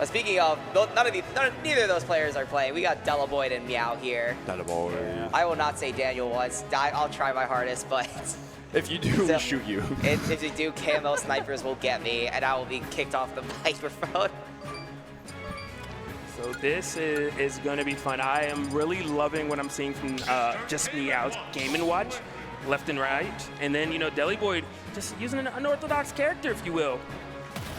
Speaking of, neither of those players are playing. We got Deliboid and Meow here. Deliboid. Yeah. I will not say Daniel once. I'll try my hardest, but if you do, we'll shoot you. if you do, KML snipers will get me, and I will be kicked off the microphone. So this is going to be fun. I am really loving what I'm seeing from just Meow's Game & Watch, left and right. And then, you know, Deliboid just using an unorthodox character, if you will.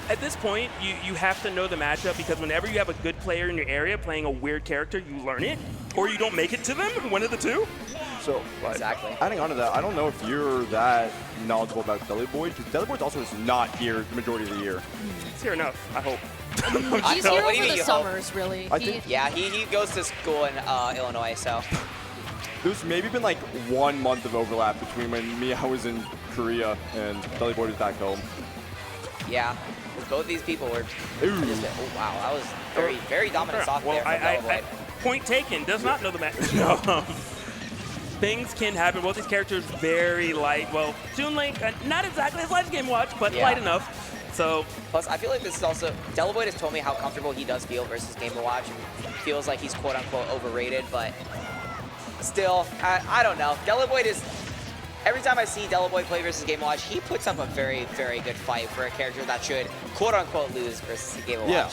At this point, you have to know the matchup, because whenever you have a good player in your area playing a weird character, you learn it, or you don't make it to them, one of the two. So, exactly. Adding on to that, I don't know if you're that knowledgeable about Deliboid, because Deliboid also is not here the majority of the year. It's here enough, I hope. He's here over the summers, really. Yeah, he goes to school in Illinois, so. There's maybe been like 1 month of overlap between when Meow was in Korea and Deliboid was back home. Yeah, both these people were just, oh wow, that was very dominant stock there from Deliboid. Point taken, does not know the match. Things can happen. Both these characters very light. Well, Toon Link, not exactly as light as Game Watch, but light enough. So, plus, I feel like this is also, Deliboid has told me how comfortable he does feel versus Game & Watch. Feels like he's quote-unquote overrated, but still, I don't know. Deliboid is, every time I see Deliboid play versus Game & Watch, he puts up a very good fight for a character that should quote-unquote lose versus Game & Watch. Yeah,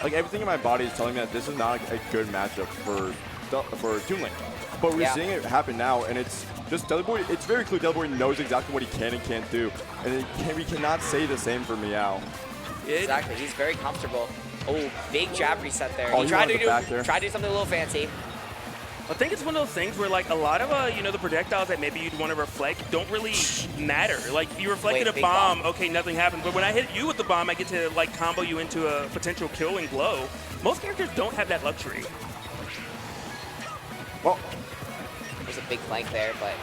like everything in my body is telling me that this is not a good matchup for Toon Link. But we're seeing it happen now, and it's just Deliboid. It's very clear Deliboid knows exactly what he can and can't do, and we cannot say the same for Meow. Exactly, he's very comfortable. Oh, big jab reset there. Oh, he tried to do something a little fancy. I think it's one of those things where, like, a lot of you know, the projectiles that maybe you'd want to reflect don't really matter. Like, you reflected a bomb, okay, nothing happens. But when I hit you with the bomb, I get to like combo you into a potential kill and glow. Most characters don't have that luxury. Well, there's a big flank there, but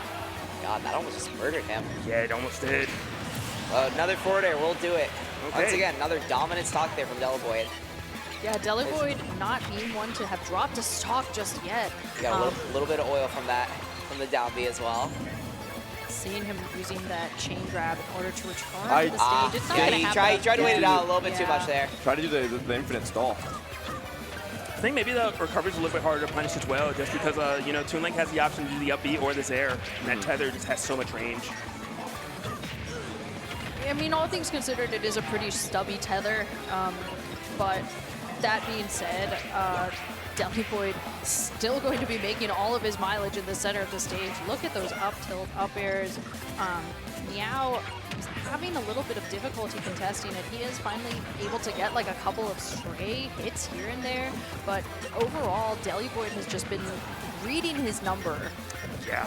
God, that almost just murdered him. Yeah, it almost did. Another forward air, we'll do it. Okay. Once again, another dominant stock there from Deliboid. Yeah, Deliboid not being one to have dropped a stock just yet. You got a little bit of oil from that, from the down B as well. Seeing him using that chain grab in order to return to the stage. It's not gonna happen. He tried to wait it out a little bit too much there. Try to do the infinite stall. I think maybe the recovery's a little bit harder to punish as well, just because you know, Toon Link has the option to do the up B or this air, and that tether just has so much range. I mean, all things considered, it is a pretty stubby tether, but that being said, Deliboid still going to be making all of his mileage in the center of the stage. Look at those up tilt, up airs. Meow is having a little bit of difficulty contesting it. He is finally able to get like a couple of stray hits here and there, but overall, Deliboid has just been reading his number. Yeah,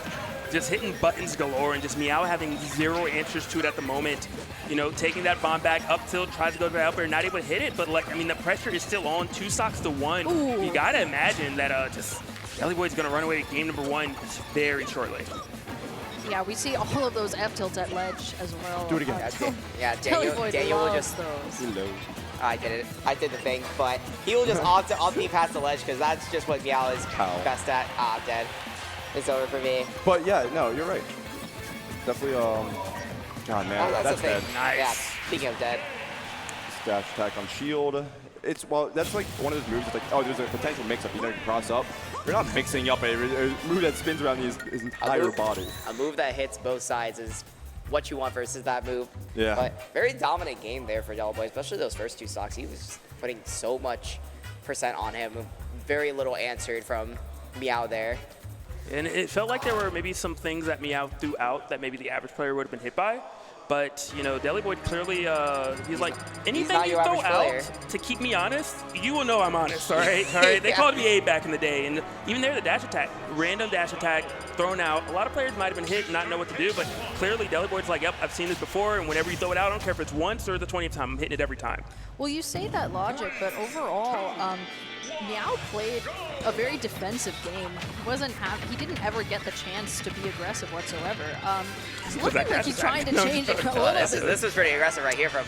just hitting buttons galore, and just Meow having zero answers to it at the moment. You know, taking that bomb back, up tilt, tries to go to the up air, not able to hit it, but like, I mean, the pressure is still on, 2 stocks to 1. Ooh. You gotta imagine that just Deliboid's gonna run away with game number 1 very shortly. Yeah, we see all of those F tilts at ledge as well. Do it again. Daniel will just. Hello. I did it. I did the thing, but he will just opt me past the ledge because that's just what Meow is best at. Ah, I'm dead. It's over for me. But yeah, no, you're right. Definitely. God, man, that's dead. Nice. Yeah, speaking of dead. Dash attack on shield. Well, that's like one of those moves. It's like, oh, there's a potential mix-up. You know, you can cross up. You're not mixing up a move that spins around his entire body. A move that hits both sides is what you want versus that move. Yeah. But very dominant game there for Deliboid, especially those first 2 stocks. He was just putting so much % on him. Very little answered from Meow there. And it felt like there were maybe some things that Meow threw out that maybe the average player would have been hit by. But, you know, Deliboid clearly, he's like, anything you throw out to keep me honest, you will know I'm honest, all right? All right? They called me A back in the day. And even there, the dash attack, random dash attack thrown out. A lot of players might have been hit and not know what to do, but clearly Deliboid's like, yep, I've seen this before, and whenever you throw it out, I don't care if it's once or the 20th time, I'm hitting it every time. Well, you say that logic, but overall, Meow played a very defensive game. He didn't ever get the chance to be aggressive whatsoever. It's looking like he's trying to change it a little bit. This is pretty aggressive right here from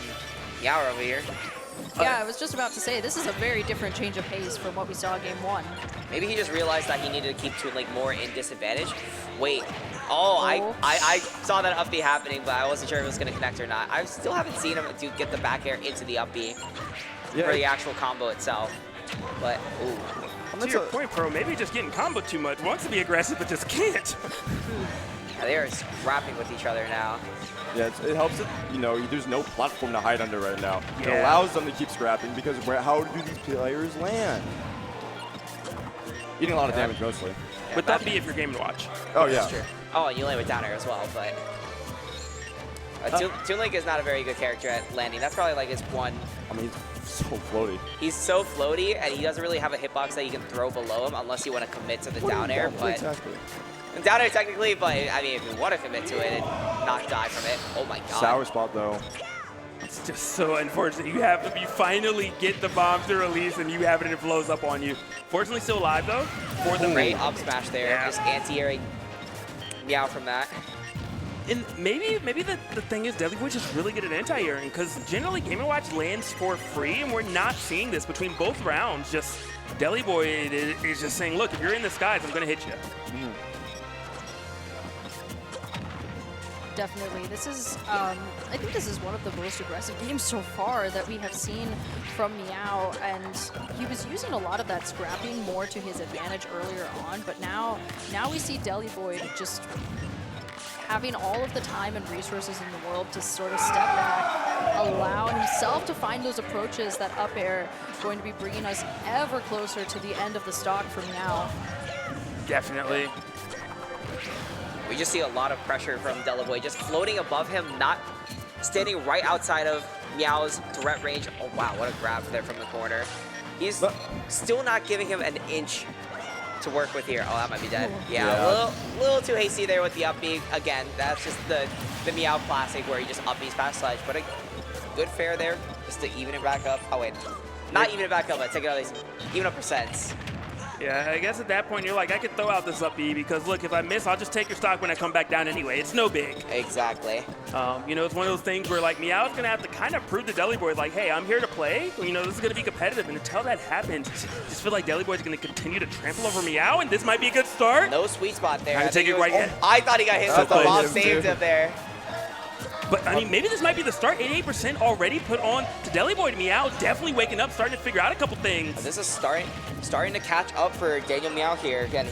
Meow over here. Yeah, I was just about to say, this is a very different change of pace from what we saw in Game 1. Maybe he just realized that he needed to keep Toon Link more in disadvantage. Wait. Oh, I saw that up B happening, but I wasn't sure if it was going to connect or not. I still haven't seen him get the back air into the up B. for the actual combo itself. But, ooh. To your point, Pro, maybe just getting combo too much. Wants to be aggressive, but just can't. Yeah, they are scrapping with each other now. Yeah, it helps that, you know, there's no platform to hide under right now. Yeah. It allows them to keep scrapping because how do these players land? Eating a lot of damage mostly. Yeah, Would that be if you're Game & Watch? Oh, yeah. That's true. Oh, and you land with down air as well, but... Toon Link is not a very good character at landing. That's probably like his one... I mean, he's so floaty. He's so floaty, and he doesn't really have a hitbox that you can throw below him unless you want to commit to the down air. But exactly. Down air technically, but I mean, if you want to commit to it and not die from it, oh my god. Sour spot though. It's just so unfortunate. You finally get the bomb to release, and you have it and it blows up on you. Fortunately, still alive though. For the great up smash there, Yeah. just anti-airing meow from that. And maybe the thing is deliboid just really good at anti-airing, because generally Game & Watch lands for free, and we're not seeing this between both rounds. Just deliboid is just saying, look, if you're in the skies, I'm going to hit you. Definitely. This is, I think this is one of the most aggressive games so far that we have seen from Meow, and he was using a lot of that scrapping more to his advantage earlier on, but now we see deliboid just having all of the time and resources in the world to sort of step back, allow himself to find those approaches. That up air going to be bringing us ever closer to the end of the stock for Meow. Definitely. We just see a lot of pressure from deliboid, just floating above him, not standing right outside of Meow's threat range. Oh wow, what a grab there from the corner. He's still not giving him an inch to work with here. Oh, that might be dead. Yeah. A little too hasty there with the up B. Again, that's just the Meow classic where he just up B's past sledge, but a good fair there just to even it back up. Oh wait, not even it back up, but take it out, even up percents. Yeah, I guess at that point you're like, I could throw out this up B because look, if I miss, I'll just take your stock when I come back down anyway. It's no big. Exactly. You know, it's one of those things where like Meow's gonna have to kind of prove to deliboid like, hey, I'm here to play. You know, this is gonna be competitive, and until that happens, I just feel like deliboid's gonna continue to trample over Meow, and this might be a good start. No sweet spot there. I take it right in. I thought he got hit, but the bomb saved him there. But I mean, maybe this might be the start. 88% already put on to deliboid. Meow definitely waking up, starting to figure out a couple things. This is starting to catch up for Daniel Meow here. Again,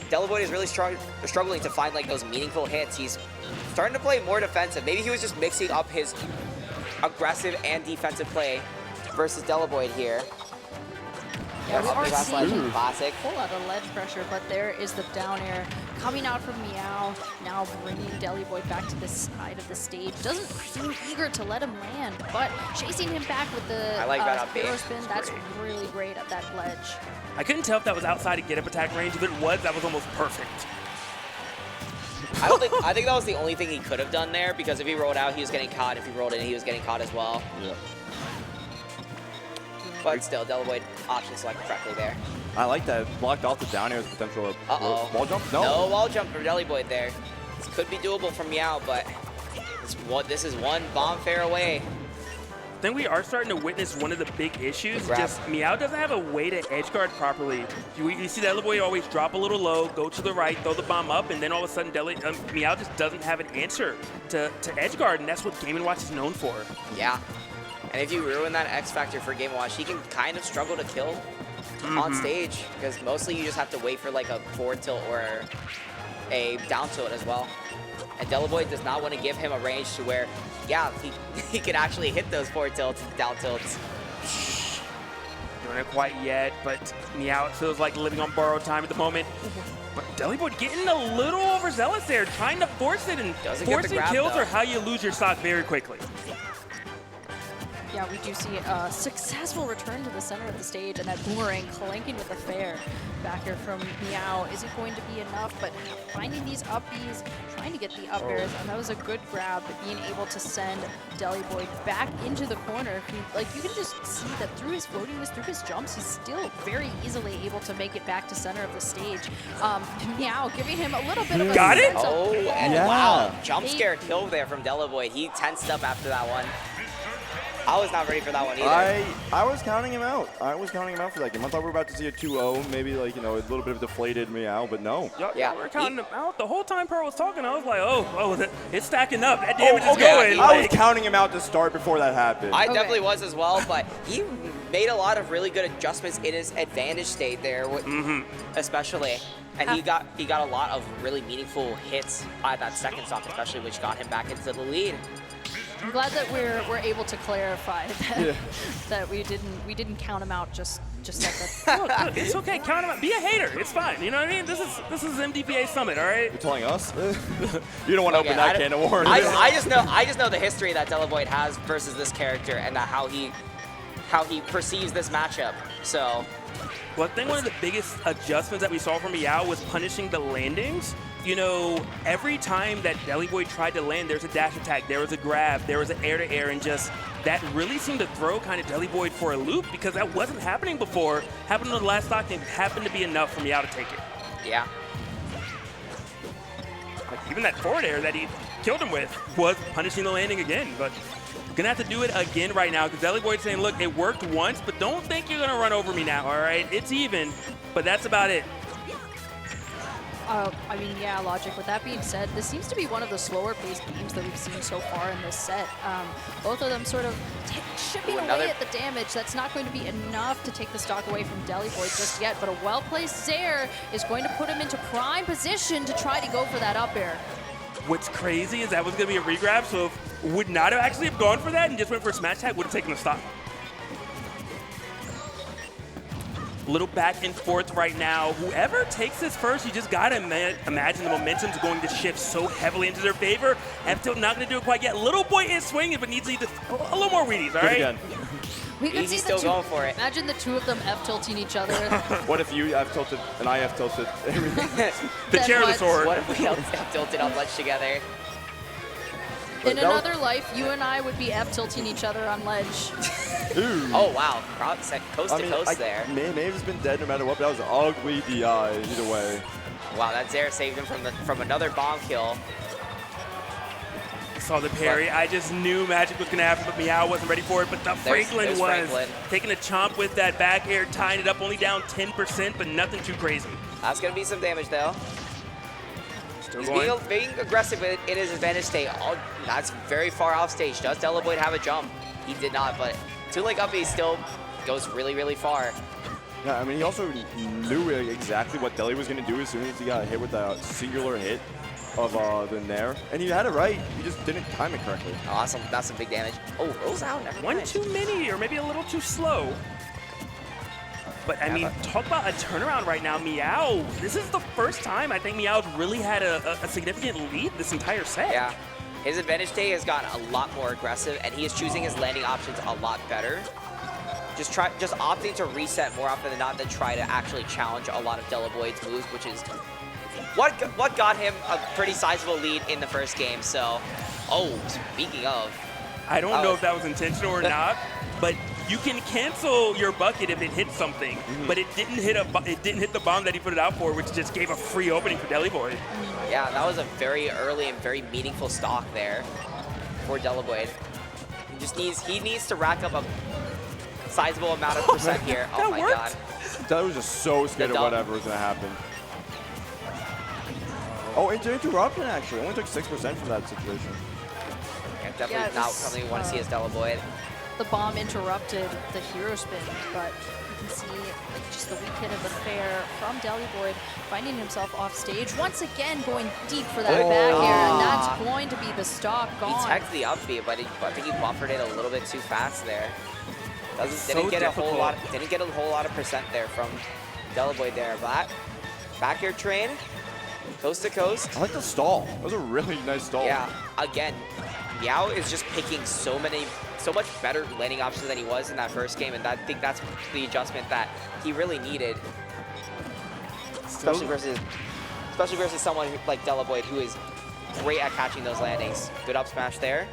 deliboid is really struggling to find like those meaningful hits. He's starting to play more defensive. Maybe he was just mixing up his aggressive and defensive play versus deliboid here. Yeah, we are seeing classic. Full out of ledge pressure, but there is the down air coming out from Meow, now bringing deliboid back to the side of the stage. Doesn't seem eager to let him land, but chasing him back with the barrel spin, that's really great at that ledge. I couldn't tell if that was outside of get-up attack range. If it was, that was almost perfect. I think that was the only thing he could have done there, because if he rolled out, he was getting caught. If he rolled in, he was getting caught as well. Yeah. But still, deliboid option select correctly there. I like that. Blocked off the down air's potential. Wall jump? No. No wall jump from deliboid there. This could be doable from Meow, but this is one bomb fair away. I think we are starting to witness one of the big issues. Just Meow doesn't have a way to edge guard properly. You see deliboid always drop a little low, go to the right, throw the bomb up, and then all of a sudden Meow just doesn't have an answer to edge guard, and that's what Game & Watch is known for. Yeah. And if you ruin that X factor for Game & Watch, he can kind of struggle to kill on stage, because mostly you just have to wait for like a forward tilt or a down tilt as well. And deliboid does not want to give him a range to where, yeah, he can actually hit those forward tilts, down tilts. Doing it quite yet, but Meow, it feels like living on borrowed time at the moment. But deliboid getting a little overzealous there, trying to force it, and forcing kills are how you lose your stock very quickly. Yeah, we do see a successful return to the center of the stage, and that boomerang clanking with the fair back here from Meow. Is it going to be enough? But finding these up Bs, trying to get the up airs, and that was a good grab, but being able to send deliboid back into the corner. Like, you can just see that through his floatiness, through his jumps, he's still very easily able to make it back to center of the stage. Meow giving him a little bit of a sense of, oh, and wow, jump scare kill there from deliboid. He tensed up after that one. I was not ready for that one either. I was counting him out. I was counting him out for that game. I thought we were about to see a 2-0, maybe like, you know, a little bit of deflated meow, but no. Yeah, we're counting him out. The whole time Pearl was talking, I was like, oh, it's stacking up. That damage is going. I was counting him out to start before that happened. I definitely was as well, but he made a lot of really good adjustments in his advantage state there, especially. And he got a lot of really meaningful hits at that second stock, especially, which got him back into the lead. I'm glad that we're able to clarify that, that we didn't count him out just like that. Look, it's okay, count him out. Be a hater. It's fine. You know what I mean? This is MDVA Summit, all right? You're telling us? You don't want to open that can of worms. I just know the history that Deliboid has versus this character and that how he perceives this matchup. So. Well, I think one of the biggest adjustments that we saw from Meow was punishing the landings. You know, every time that Deliboid tried to land, there's a dash attack, there was a grab, there was an air-to-air, and just that really seemed to throw kind of Deliboid for a loop because that wasn't happening before. Happened in the last stock and happened to be enough for Meow to take it. Yeah. Like even that forward air that he killed him with was punishing the landing again, but gonna have to do it again right now because Deliboid's saying, look, it worked once, but don't think you're gonna run over me now, all right? It's even, but that's about it. I mean, yeah, Logic. With that being said, this seems to be one of the slower-paced games that we've seen so far in this set. Both of them sort of chipping away at the damage. That's not going to be enough to take the stock away from Deliboid just yet, but a well-placed Zaire is going to put him into prime position to try to go for that up air. What's crazy is that was going to be a regrab, so if would not have actually have gone for that and just went for a smash tag, would have taken the stock. Little back and forth right now. Whoever takes this first, you just gotta imagine the momentum's going to shift so heavily into their favor. F-tilt not gonna do it quite yet. Little boy is swinging, but needs to eat a little more Wheaties, all right? Again. We can see still going for it. Imagine the two of them F-tilting each other. What if you F-tilted and I F-tilted? The chair of the sword. What if we F-tilted on ledge together? In another life, you and I would be F-tilting each other on ledge. Ooh. Oh, wow. Coast to coast there. Maeve's been dead no matter what, but that was ugly DI either way. Wow, that Zaire saved him from another bomb kill. Saw the parry. I just knew magic was going to happen, but Meow wasn't ready for it. But the Franklin was taking a chomp with that back air, tying it up, only down 10%, but nothing too crazy. That's going to be some damage, though. Still He's being aggressive in his advantage state. Oh, that's very far off stage. Does Deliboid have a jump? He did not, but Toon Link up B still goes really, really far. Yeah, I mean, he also knew exactly what Deli was going to do as soon as he got hit with that singular hit of the Nair. And he had it right. He just didn't time it correctly. Oh, that's some big damage. Oh, rolls out. One too many, or maybe a little too slow. But, I mean, talk about a turnaround right now. Meow, this is the first time I think Meow's really had a significant lead this entire set. Yeah. His advantage state has gotten a lot more aggressive, and he is choosing his landing options a lot better. Just opting to reset more often than not than try to actually challenge a lot of Deliboid's moves, which is what got him a pretty sizable lead in the first game. So, oh, speaking of. I don't know if that was intentional or not, but you can cancel your bucket if it hits something, but it didn't hit the bomb that he put it out for, which just gave a free opening for Deliboid. Yeah, that was a very early and very meaningful stock there for Deliboid. He needs to rack up a sizable amount of percent here. Oh my god. That was just so scared of whatever was going to happen. Oh, it's an interruption actually. Only took 6% for that situation. Yeah, definitely not something we want to see as Deliboid. The bomb interrupted the hero spin, but you can see just the weak hit of the fair from Deliboid finding himself off stage. Once again going deep for that back air, and that's going to be the stock gone. He teched the up B, but I think he buffered it a little bit too fast there. Didn't get a whole lot of percent there from Deliboid there. Back air train, coast to coast. I like the stall. That was a really nice stall. Yeah, again, Meow is just picking so much better landing options than he was in that first game, and I think that's the adjustment that he really needed, especially versus someone like Deliboid, who is great at catching those landings. Good up smash there.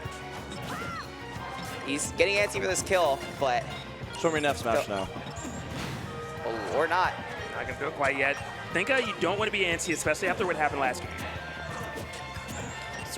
He's getting antsy for this kill, but show me an F smash now. Oh, or not. Not gonna do it quite yet. Think you don't want to be antsy, especially after what happened last game.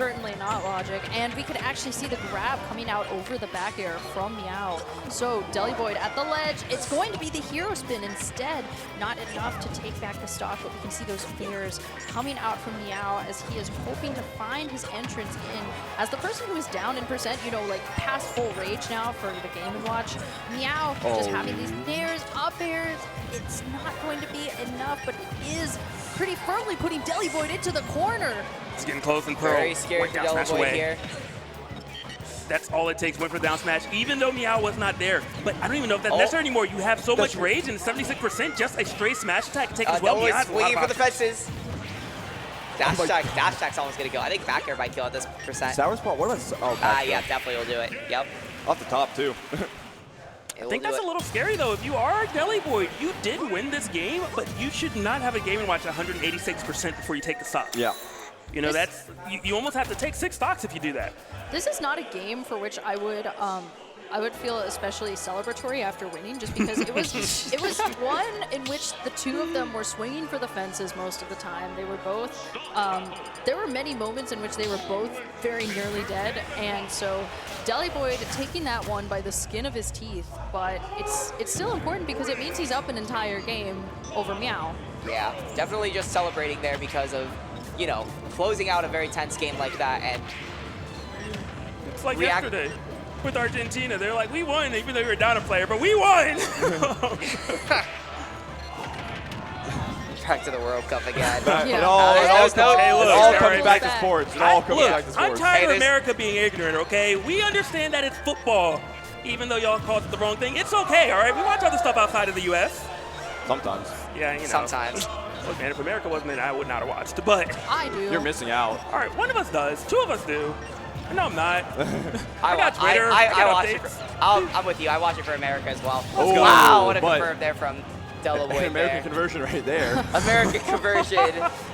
Certainly not logic. And we could actually see the grab coming out over the back air from Meow. So deliboid at the ledge. It's going to be the hero spin instead. Not enough to take back the stock, but we can see those fears coming out from Meow as he is hoping to find his entrance in. As the person who is down in percent, you know, like past full rage now for the Game & Watch, Meow just having these nairs, up airs. It's not going to be enough, but it is pretty firmly putting deliboid into the corner. It's getting close and Pearl. Very scared for deliboid here. That's all it takes, went for down smash, even though Meow was not there. But I don't even know if that's necessary anymore. You have so much rage and 76%, just a straight smash attack can take as well. Deliboid swinging for the fences. Dash attack's almost gonna kill. I think back air might kill at this percent. Sour spot, what about Yeah, definitely will do it. Yep. Off the top, too. I think that's a little scary, though. If you are deliboid, you did win this game, but you should not have a Game & Watch 186% before you take the stock. Yeah. You know, that's you almost have to take 6 stocks if you do that. This is not a game for which I would feel especially celebratory after winning, just because it was one in which the two of them were swinging for the fences most of the time. They were both, there were many moments in which they were both very nearly dead, and so deliboid taking that one by the skin of his teeth, but it's still important because it means he's up an entire game over Meow. Yeah, definitely just celebrating there because of, you know, closing out a very tense game like that. And it's like yesterday with Argentina. They're like, we won, even though we were down a player, but we won! Back to the World Cup again. It all comes back to sports. It all comes back to sports. I'm tired of America being ignorant, okay? We understand that it's football. Even though y'all called it the wrong thing, it's okay, all right? We watch other stuff outside of the U.S. Sometimes. Yeah, you know. Sometimes. Look, man, if America wasn't in it, I would not have watched, but... I do. You're missing out. All right, one of us does. 2 of us do. No, I'm not. I got Twitter. I watch it. I'm with you. I watch it for America as well. Oh, wow, what a confirm there from deliboid. American conversion right there. American conversion.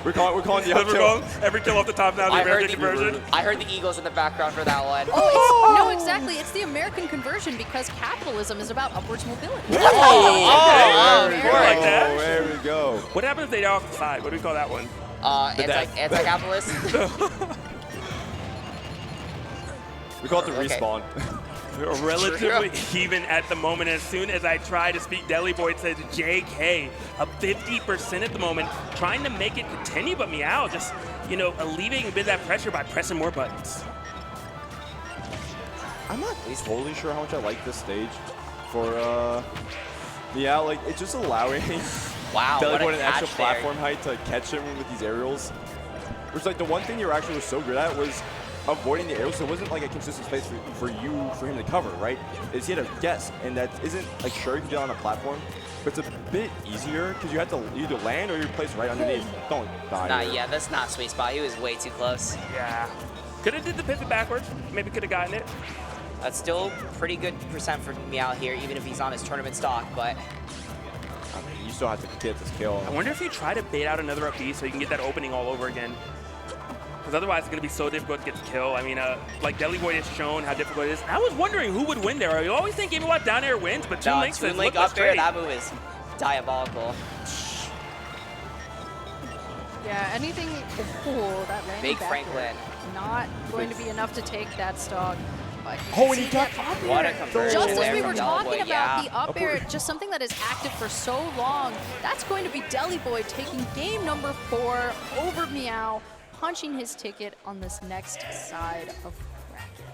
We're calling the up tilt. Every kill off the top now, the American conversion. I heard the Eagles in the background for that one. No, exactly. It's the American conversion because capitalism is about upwards mobility. There we go. What happens if they're off the side? What do we call that one? Anti-capitalist. We call it the respawn. Relatively even at the moment. As soon as I try to speak, deliboid says JK, a 50% at the moment, trying to make it continue, but Meow just, you know, alleviating a bit of that pressure by pressing more buttons. I'm not totally sure how much I like this stage for Meow. Like, it's just allowing deliboid an extra platform height to catch him with these aerials. Which, like, the one thing you actually was so good at was avoiding the aerials, so it wasn't like a consistent space for him to cover, right? He had to guess, and that isn't like sure you can get on a platform, but it's a bit easier because you have to either land or you're placed right underneath. Don't die. Yeah, that's not sweet spot. He was way too close. Yeah. Could have did the pivot backwards. Maybe could have gotten it. That's still pretty good percent for Meow here, even if he's on his tournament stock, but I mean, you still have to get this kill. I wonder if you try to bait out another up B so you can get that opening all over again. Because otherwise it's going to be so difficult to get the kill. I mean, like deliboid has shown how difficult it is. I was wondering who would win there. You always think Game & Watch down air wins, but Toon Link says, look up there, that move is diabolical. Yeah, anything, that landing Big back Franklin. there, not going to be and to take that stock. And he got what a conversion. Just as there we from were talking deliboid, about the up air, just something that is active for so long, that's going to be deliboid taking game number 4 over Meow, punching his ticket on this next side of